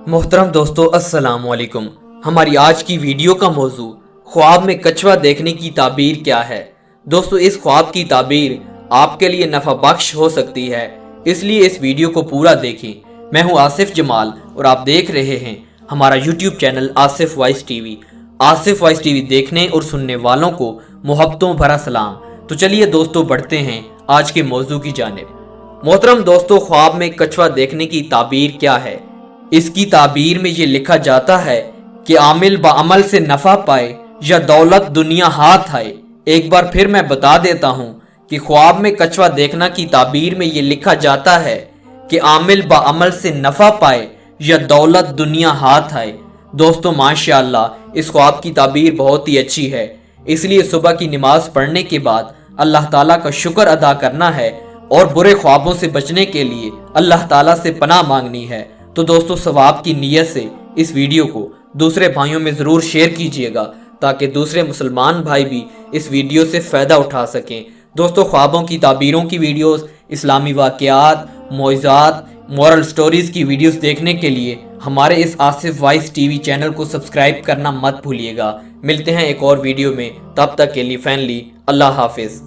मोहतरम दोस्तों अस्सलाम वालेकुम। हमारी आज की वीडियो का मौजू ख्वाब में कछुआ देखने की ताबीर क्या है। दोस्तों इस ख्वाब की ताबीर आपके लिए नफा बख्श हो सकती है, इसलिए इस वीडियो को पूरा देखें। मैं हूं आसिफ जमाल और आप देख रहे हैं हमारा YouTube channel Asif voice TV. Asif voice TV देखने और सुनने वालों को मोहब्बतों भरा सलाम। तो चलिए दोस्तों बढ़ते हैं आज के मौजू की जानिब। मोहतरम दोस्तों, ख्वाब में कछुआ देखने की ताबीर क्या है। इसकी ताबीर में ये लिखा जाता है कि आमिल बाअमल से नफा पाए या दौलत दुनिया हाथ आए। एक बार फिर मैं बता देता हूँ कि ख्वाब में कछुआ देखना की ताबीर में ये लिखा जाता है कि आमिल बाअमल से नफा पाए या दौलत दुनिया हाथ आए। दोस्तों माशाअल्लाह इस ख्वाब की ताबीर बहुत ही अच्छी है, इसलिए सुबह की नमाज पढ़ने के बाद अल्लाह ताला का शुक्र अदा करना है और बुरे ख्वाबों से बचने के लिए अल्लाह ताला से पनाह मांगनी है। तो दोस्तों सवाब की नीयत से इस वीडियो को दूसरे भाइयों में ज़रूर शेयर कीजिएगा ताकि दूसरे मुसलमान भाई भी इस वीडियो से फ़ायदा उठा सकें। दोस्तों ख्वाबों की ताबीरों की वीडियोस, इस्लामी वाक़यात, मौइज़ात, मॉरल स्टोरीज़ की वीडियोस देखने के लिए हमारे इस आसिफ वॉइस टीवी चैनल को सब्सक्राइब करना मत भूलिएगा। मिलते हैं एक और वीडियो में, तब तक के लिए फैनली अल्लाह हाफिज़।